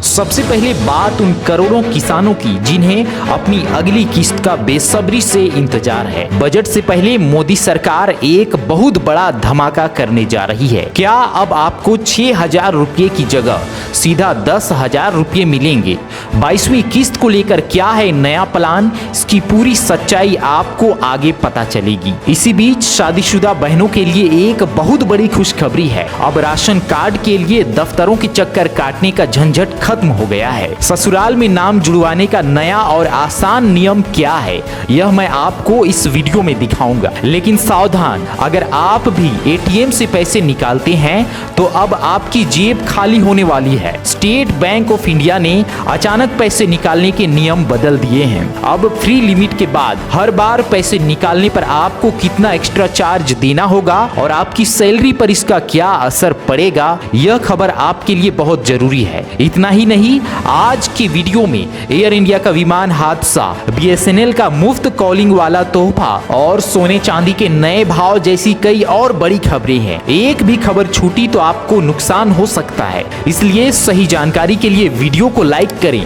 सबसे पहले बात उन करोड़ों किसानों की जिन्हें अपनी अगली किस्त का बेसब्री से इंतजार है। बजट से पहले मोदी सरकार एक बहुत बड़ा धमाका करने जा रही है। क्या अब आपको 6,000 रुपये की जगह सीधा 10,000 रुपये मिलेंगे? 22वीं किस्त को लेकर क्या है नया प्लान, इसकी पूरी सच्चाई आपको आगे पता चलेगी। इसी बीच शादीशुदा बहनों के लिए एक बहुत बड़ी खुशखबरी है। अब राशन कार्ड के लिए दफ्तरों के चक्कर काटने का झंझट खत्म हो गया है। ससुराल में नाम जुड़वाने का नया और आसान नियम क्या है, यह मैं आपको इस वीडियो में दिखाऊंगा। लेकिन सावधान, अगर आप भी एटीएम से पैसे निकालते हैं तो अब आपकी जेब खाली होने वाली है। स्टेट बैंक ऑफ इंडिया ने अचानक पैसे निकालने के नियम बदल दिए हैं। अब फ्री लिमिट के बाद हर बार पैसे निकालने पर आपको कितना एक्स्ट्रा चार्ज देना होगा और आपकी सैलरी पर इसका क्या असर पड़ेगा, यह खबर आपके लिए बहुत जरूरी है। इतना ही नहीं, आज की वीडियो में एयर इंडिया का विमान हादसा, बीएसएनएल का मुफ्त कॉलिंग वाला तोहफा और सोने चांदी के नए भाव जैसी कई और बड़ी खबरें हैं। एक भी खबर छूटी तो आपको नुकसान हो सकता है, इसलिए सही जानकारी के लिए वीडियो को लाइक करें।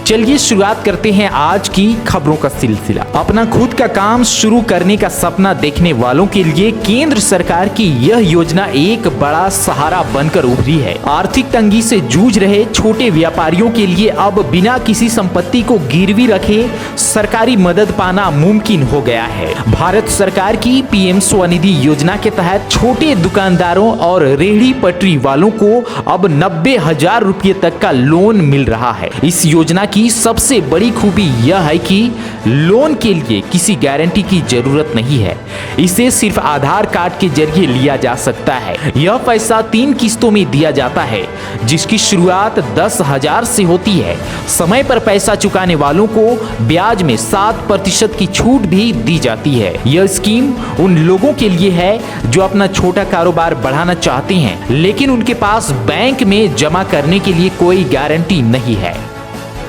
चलिए शुरुआत करते हैं आज की खबरों का सिलसिला। अपना खुद का काम शुरू करने का सपना देखने वालों के लिए केंद्र सरकार की यह योजना एक बड़ा सहारा बनकर उभरी है। आर्थिक तंगी से जूझ रहे छोटे व्यापारियों के लिए अब बिना किसी संपत्ति को गिरवी रखे सरकारी मदद पाना मुमकिन हो गया है। भारत सरकार की पीएम स्वनिधि योजना के तहत छोटे दुकानदारों और रेहड़ी पटरी वालों को अब 90,000 रुपये तक का लोन मिल रहा है। इस योजना की सबसे बड़ी खूबी यह है कि लोन के लिए किसी गारंटी की जरूरत नहीं है। इसे सिर्फ आधार कार्ड के जरिए लिया जा सकता है। यह पैसा 3 किस्तों में दिया जाता है, जिसकी शुरुआत 10,000 से होती है। समय पर पैसा चुकाने वालों को ब्याज में 7% की छूट भी दी जाती है। यह स्कीम उन लोगों के लिए है जो अपना छोटा कारोबार बढ़ाना चाहते हैं, लेकिन उनके पास बैंक में जमा करने के लिए कोई गारंटी नहीं है।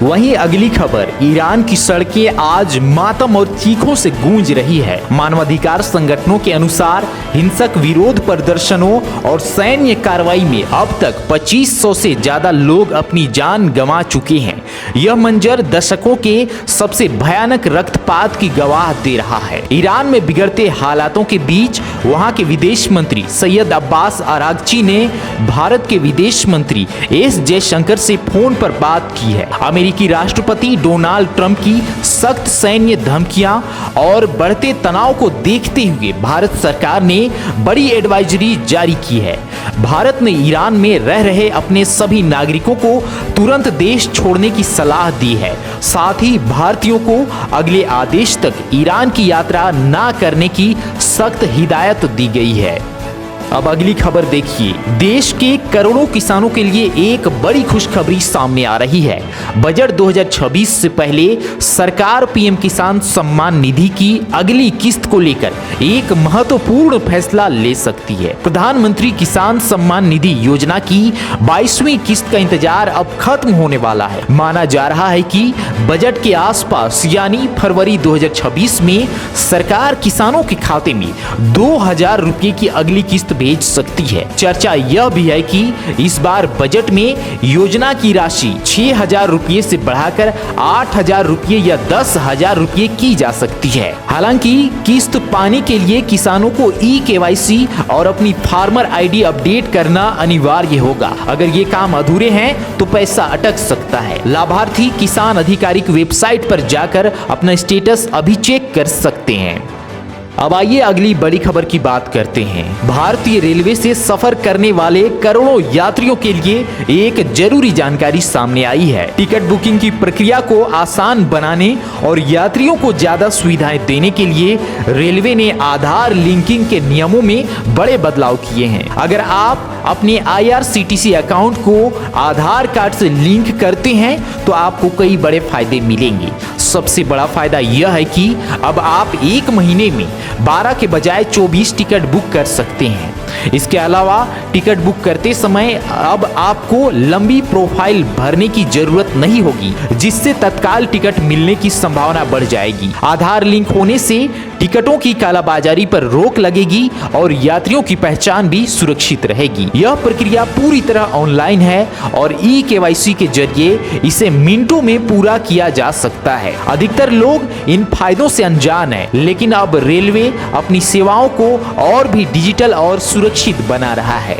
वहीं अगली खबर, ईरान की सड़कें आज मातम और चीखों से गूंज रही है। मानवाधिकार संगठनों के अनुसार हिंसक विरोध प्रदर्शनों और सैन्य कार्रवाई में अब तक 2500 से ज्यादा लोग अपनी जान गंवा चुके हैं। यह मंजर दशकों के सबसे भयानक रक्तपात की गवाह दे रहा है। ईरान में बिगड़ते हालातों के बीच वहां के विदेश मंत्री सैयद अब्बास अरागची ने भारत के विदेश मंत्री एस जयशंकर से फोन पर बात की है। अमेरिकी राष्ट्रपति डोनाल्ड ट्रंप की सख्त सैन्य धमकियां और बढ़ते तनाव को देखते हुए भारत सरकार ने बड़ी एडवाइजरी जारी की है। भारत ने ईरान में रह रहे अपने सभी नागरिकों को तुरंत देश छोड़ने की सलाह दी है। साथ ही भारतीयों को अगले आदेश तक ईरान की यात्रा न करने की सख्त हिदायत दी गई है। अब अगली खबर देखिए, देश के करोड़ों किसानों के लिए एक बड़ी खुशखबरी सामने आ रही है। बजट 2026 से पहले सरकार पीएम किसान सम्मान निधि की अगली किस्त को लेकर एक महत्वपूर्ण फैसला ले सकती है। प्रधानमंत्री किसान सम्मान निधि योजना की 22वीं किस्त का इंतजार अब खत्म होने वाला है। माना जा रहा है कि बजट के आसपास यानी फरवरी 2026 में सरकार किसानों के खाते में 2,000 रुपये की अगली किस्त भेज सकती है। चर्चा यह भी है कि इस बार बजट में योजना की राशि 6,000 रुपये से बढ़ाकर 8,000 रुपये या 10,000 रुपये की जा सकती है। हालांकि किस्त पाने के लिए किसानों को ई-केवाईसी और अपनी फार्मर आईडी अपडेट करना अनिवार्य होगा। अगर ये काम अधूरे हैं तो पैसा अटक सकता है। लाभार्थी किसान आधिकारिक वेबसाइट पर जाकर अपना स्टेटस अभी चेक कर सकते हैं। अब आइए अगली बड़ी खबर की बात करते हैं। भारतीय रेलवे से सफर करने वाले करोड़ों यात्रियों के लिए एक जरूरी जानकारी सामने आई है। टिकट बुकिंग की प्रक्रिया को आसान बनाने और यात्रियों को ज्यादा सुविधाएं देने के लिए रेलवे ने आधार लिंकिंग के नियमों में बड़े बदलाव किए हैं। अगर आप अपने IRCTC अकाउंट को आधार कार्ड से लिंक करते हैं तो आपको कई बड़े फायदे मिलेंगे। सबसे बड़ा फायदा यह है कि अब आप एक महीने में 12 के बजाय 24 टिकट बुक कर सकते हैं। इसके अलावा टिकट बुक करते समय अब आपको लंबी प्रोफाइल भरने की जरूरत नहीं होगी, जिससे तत्काल टिकट मिलने की संभावना बढ़ जाएगी। आधार लिंक होने से टिकटों की कालाबाजारी पर रोक लगेगी और यात्रियों की पहचान भी सुरक्षित रहेगी। यह प्रक्रिया पूरी तरह ऑनलाइन है और ई-केवाईसी के जरिए इसे मिनटों में पूरा किया जा सकता है। अधिकतर लोग इन फायदों से अनजान है, लेकिन अब रेलवे अपनी सेवाओं को और भी डिजिटल और सुरक्षित बना रहा है।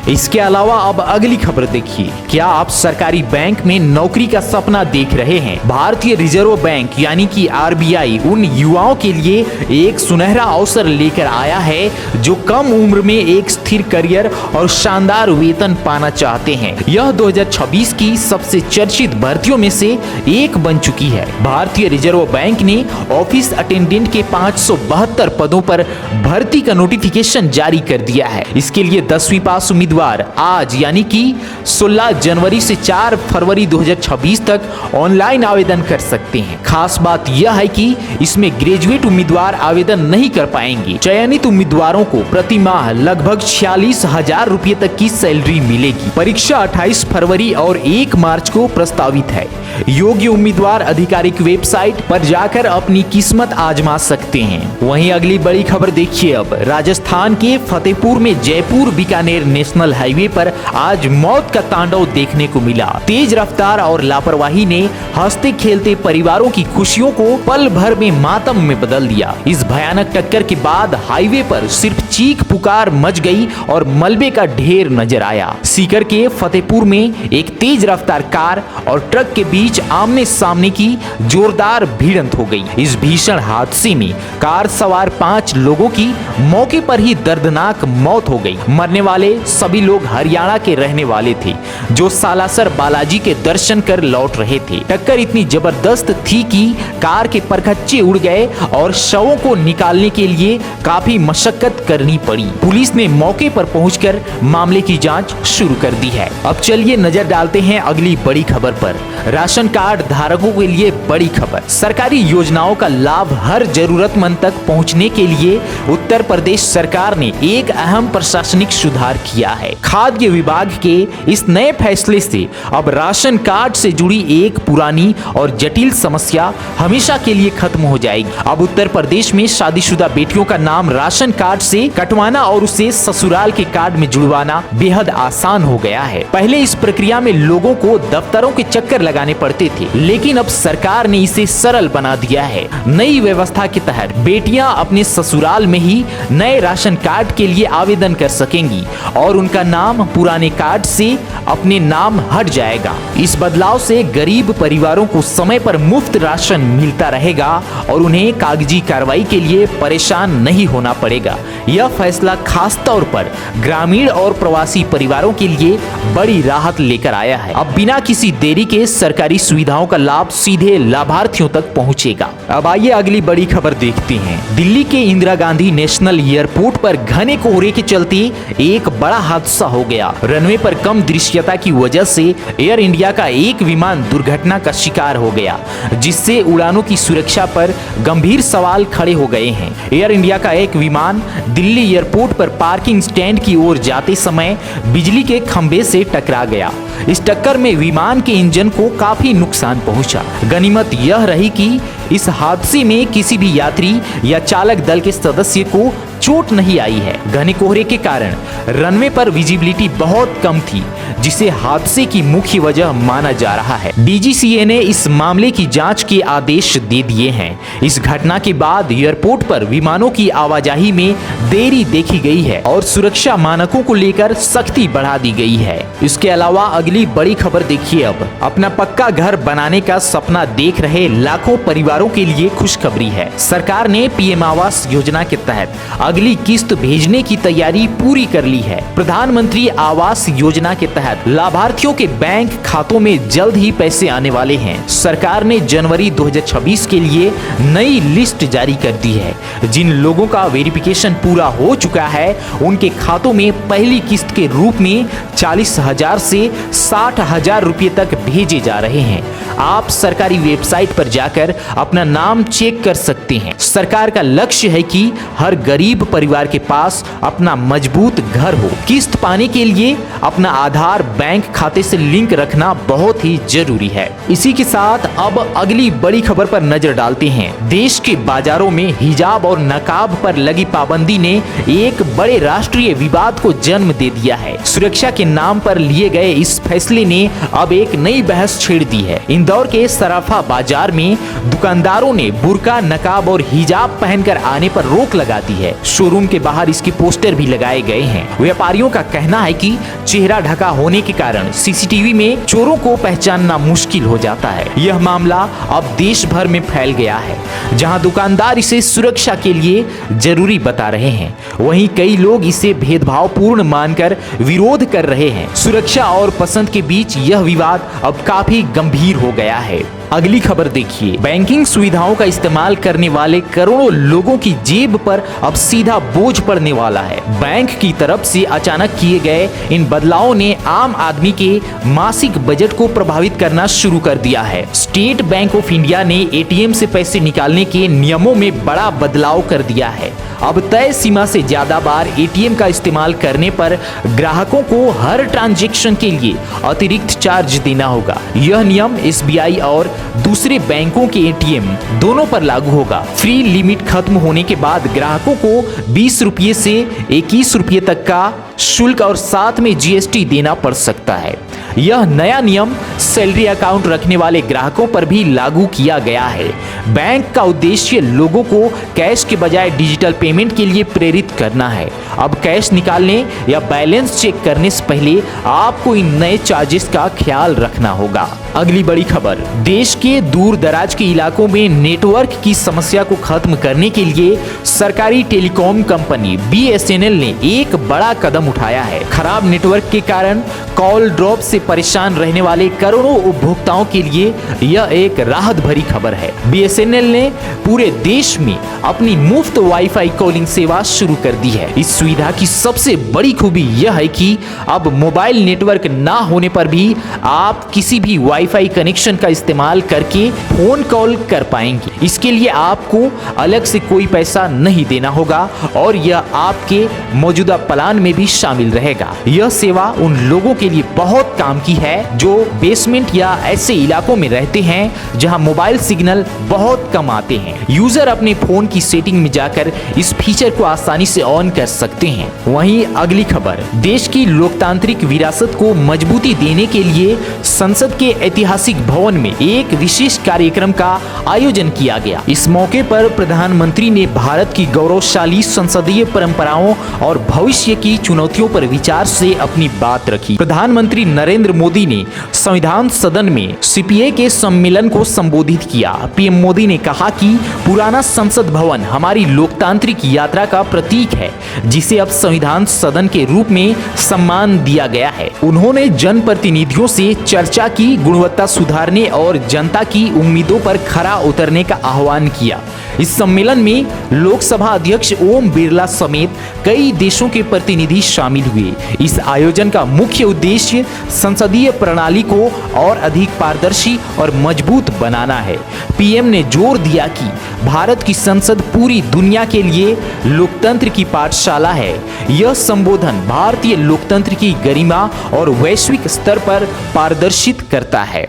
इसके अलावा अब अगली खबर देखिए। क्या आप सरकारी बैंक में नौकरी का सपना देख रहे हैं? भारतीय रिजर्व बैंक यानी कि आरबीआई उन युवाओं के लिए एक सुनहरा अवसर लेकर आया है जो कम उम्र में एक स्थिर करियर और शानदार वेतन पाना चाहते हैं। यह 2026 की सबसे चर्चित भर्तियों में से एक बन चुकी है। भारतीय रिजर्व बैंक ने ऑफिस अटेंडेंट के 572 पदों पर भर्ती का नोटिफिकेशन जारी कर दिया है। इसके लिए 10वीं पास उम्मीदवार आज यानी कि 16 जनवरी से 4 फरवरी 2026 तक ऑनलाइन आवेदन कर सकते हैं। खास बात यह है कि इसमें ग्रेजुएट उम्मीदवार आवेदन नहीं कर पाएंगे। चयनित उम्मीदवारों को प्रति माह लगभग 46,000 रुपए तक की सैलरी मिलेगी। परीक्षा 28 फरवरी और 1 मार्च को प्रस्तावित है। योग्य उम्मीदवार आधिकारिक वेबसाइट पर जाकर अपनी किस्मत आजमा सकते हैं। वहीं अगली बड़ी खबर देखिए। अब राजस्थान के फतेहपुर में जयपुर बीकानेर नेशनल हाईवे पर आज मौत का तांडव देखने को मिला। तेज रफ्तार और लापरवाही ने हंसते खेलते परिवारों की खुशियों को पल भर में मातम में बदल दिया। इस भयानक टक्कर के बाद हाईवे पर सिर्फ चीख पुकार मच गई और मलबे का ढेर नजर आया। सीकर के फतेहपुर में एक तेज रफ्तार कार और ट्रक के बीच आमने सामने की जोरदार भिड़ंत हो गई। इस भीषण हादसे में कार सवार 5 लोगों की मौके पर ही दर्दनाक मौत हो गई। मरने वाले सभी लोग हरियाणा के रहने वाले थे जो सालासर बालाजी के दर्शन कर लौट रहे थे। टक्कर इतनी जबरदस्त थी कि कार के परखच्चे उड़ गए और शवों को निकालने के लिए काफी मशक्कत करनी पड़ी। पुलिस ने मौके पर पहुंचकर मामले की जांच शुरू कर दी है। अब चलिए नजर डालते हैं अगली बड़ी खबर पर। राशन कार्ड धारकों के लिए बड़ी खबर। सरकारी योजनाओं का लाभ हर जरूरतमंद तक पहुंचने के लिए उत्तर प्रदेश सरकार ने एक अहम प्रशासनिक सुधार किया है। खाद्य विभाग के इस नए फैसले से अब राशन कार्ड से जुड़ी एक पुरानी और जटिल समस्या हमेशा के लिए खत्म हो जाएगी। अब उत्तर प्रदेश में शादीशुदा बेटियों का नाम राशन कार्ड से कटवाना और उसे ससुराल के कार्ड में जुड़वाना बेहद आसान हो गया है। पहले इस प्रक्रिया में लोगों को दफ्तरों के चक्कर लगाने पड़ते थे, लेकिन अब सरकार ने इसे सरल बना दिया है। नई व्यवस्था के तहत बेटियां अपने ससुराल में ही नए राशन कार्ड के लिए आवेदन कर सकेंगी और उनका नाम पुराने कार्ड से अपने नाम हट जाएगा। इस बदलाव से गरीब परिवारों को समय पर मुफ्त राशन मिलता रहेगा और उन्हें कागजी कार्रवाई के लिए परेशान नहीं होना पड़ेगा। यह फैसला खास तौर पर ग्रामीण और प्रवासी परिवारों के लिए बड़ी राहत लेकर आया है। अब बिना किसी देरी के सरकारी सुविधाओं का लाभ सीधे लाभार्थियों तक पहुंचेगा। अब आइए अगली बड़ी खबर देखते हैं। दिल्ली के इंदिरा गांधी नेशनल एयरपोर्ट पर घने कोहरे के चलते एक बड़ा हादसा हो गया। रनवे पर कम दृश्यता की वजह से एयर इंडिया का एक विमान दुर्घटना का शिकार हो गया, जिससे उड़ानों की सुरक्षा पर गंभीर सवाल खड़े हो गए हैं। एयर इंडिया का एक विमान दिल्ली एयरपोर्ट पर पार्किंग स्टैंड की ओर जाते समय बिजली के खंभे से टकरा गया। इस टक्कर में विमान के इंजन को काफी नुकसान पहुंचा। गनीमत यह रही कि इस हादसे में किसी भी यात्री या चालक दल के सदस्य को चोट नहीं आई है। घने कोहरे के कारण रनवे पर विजिबिलिटी बहुत कम थी, जिसे हादसे की मुख्य वजह माना जा रहा है। डीजीसीए ने इस मामले की जांच के आदेश दे दिए हैं। इस घटना के बाद एयरपोर्ट पर विमानों की आवाजाही में देरी देखी गई है और सुरक्षा मानकों को लेकर सख्ती बढ़ा दी गई है। इसके अलावा अगली बड़ी खबर देखिए। अब अपना पक्का घर बनाने का सपना देख रहे लाखों परिवारों के लिए खुशखबरी है। सरकार ने पीएम आवास योजना के तहत अगली किस्त भेजने की तैयारी पूरी कर ली है। प्रधानमंत्री आवास योजना के तहत लाभार्थियों के बैंक खातों में जल्द ही पैसे आने वाले हैं। सरकार ने जनवरी 2026 के लिए नई लिस्ट जारी कर दी है। जिन लोगों का वेरिफिकेशन पूरा हो चुका है उनके खातों में पहली किस्त के रूप में 40,000 से 60,000 रुपए तक भेजे जा रहे हैं। आप सरकारी वेबसाइट पर जाकर अपना नाम चेक कर सकते हैं। सरकार का लक्ष्य है कि हर गरीब परिवार के पास अपना मजबूत घर हो। किस्त पाने के लिए अपना आधार बैंक खाते से लिंक रखना बहुत ही जरूरी है। इसी के साथ अब अगली बड़ी खबर पर नजर डालते हैं। देश के बाजारों में हिजाब और नकाब पर लगी पाबंदी ने एक बड़े राष्ट्रीय विवाद को जन्म दे दिया है। सुरक्षा के नाम पर लिए गए इस फैसले ने अब एक नई बहस छेड़ दी है। इंदौर के सराफा बाजार में दुकानदारों ने बुर्का नकाब और हिजाब पहनकर आने पर रोक लगा दी है। शोरूम के बाहर इसके पोस्टर भी लगाए गए हैं। व्यापारियों का कहना है कि चेहरा ढका होने के कारण सीसीटीवी में चोरों को पहचानना मुश्किल हो जाता है। यह मामला अब देश भर में फैल गया है, जहां दुकानदार इसे सुरक्षा के लिए जरूरी बता रहे हैं, वहीं कई लोग इसे भेदभावपूर्ण मानकर विरोध कर रहे हैं। सुरक्षा और पसंद के बीच यह विवाद अब काफी गंभीर हो गया है। अगली खबर देखिए। बैंकिंग सुविधाओं का इस्तेमाल करने वाले करोड़ों लोगों की जेब पर अब सीधा बोझ पड़ने वाला है। बैंक की तरफ से अचानक किए गए इन बदलावों ने आम आदमी के मासिक बजट को प्रभावित करना शुरू कर दिया है। स्टेट बैंक ऑफ इंडिया ने एटीएम से पैसे निकालने के नियमों में बड़ा बदलाव कर दिया है। अब तय सीमा से ज्यादा बार एटीएम का इस्तेमाल करने पर ग्राहकों को हर ट्रांजैक्शन के लिए अतिरिक्त चार्ज देना होगा। यह नियम एसबीआई और दूसरे बैंकों के एटीएम दोनों पर लागू होगा। फ्री लिमिट खत्म होने के बाद ग्राहकों को 20 रुपये से 21 रुपये तक का शुल्क और साथ में जीएसटी देना पड़ सकता है। यह नया नियम सैलरी अकाउंट रखने वाले ग्राहकों पर भी लागू किया गया है। बैंक का उद्देश्य लोगों को कैश के बजाय डिजिटल पेमेंट के लिए प्रेरित करना है। अब कैश निकालने या बैलेंस चेक करने से पहले आपको इन नए चार्जेस का ख्याल रखना होगा। अगली बड़ी खबर, देश के दूर दराज के इलाकों में नेटवर्क की समस्या को खत्म करने के लिए सरकारी टेलीकॉम कंपनी बीएसएनएल ने एक बड़ा कदम उठाया है। खराब नेटवर्क के कारण कॉल ड्रॉप से परेशान रहने वाले करोड़ों उपभोक्ताओं के लिए यह एक राहत भरी खबर है। बीएसएनएल ने पूरे देश में अपनी मुफ्त वाईफाई कॉलिंग सेवा शुरू कर दी है। इस सुविधा की सबसे बड़ी खूबी यह है कि अब मोबाइल नेटवर्क ना होने पर भी आप किसी भी वाईफाई कनेक्शन का इस्तेमाल करके फोन कॉल कर पाएंगे। इसके लिए आपको अलग से कोई पैसा नहीं देना होगा और यह आपके मौजूदा प्लान में भी शामिल रहेगा। यह सेवा उन लोगों के लिए बहुत काम की है जो बेसमेंट या ऐसे इलाकों में रहते हैं जहां मोबाइल सिग्नल बहुत कम आते हैं। यूजर अपने फोन की सेटिंग में जाकर इस फीचर को आसानी से ऑन कर सकते हैं। वहीं अगली खबर, देश की लोकतांत्रिक विरासत को मजबूती देने के लिए संसद के ऐतिहासिक भवन में एक विशेष कार्यक्रम का आयोजन किया गया। इस मौके पर प्रधानमंत्री ने भारत की गौरवशाली संसदीय परंपराओं और भविष्य की चुनौतियों पर विचार से अपनी बात रखी। प्रधानमंत्री नरेंद्र मोदी ने संविधान सदन में सीपीए के सम्मेलन को संबोधित किया। पीएम मोदी ने कहा कि पुराना संसद भवन हमारी लोकतांत्रिक यात्रा का प्रतीक है, जिसे अब संविधान सदन के रूप में सम्मान दिया गया है। उन्होंने जनप्रतिनिधियों से चर्चा की, गुणवत्ता सुधारने और जनता की उम्मीदों पर खरा उतरने का आह्वान किया। इस सम्मेलन में लोकसभा अध्यक्ष ओम बिरला समेत कई देशों के प्रतिनिधि शामिल हुए। इस आयोजन का मुख्य उद्देश्य संसदीय प्रणाली को और अधिक पारदर्शी और मजबूत बनाना है। पीएम ने जोर दिया कि भारत की संसद पूरी दुनिया के लिए लोकतंत्र की पाठशाला है। यह संबोधन भारतीय लोकतंत्र की गरिमा और वैश्विक स्तर पर पारदर्शित करता है।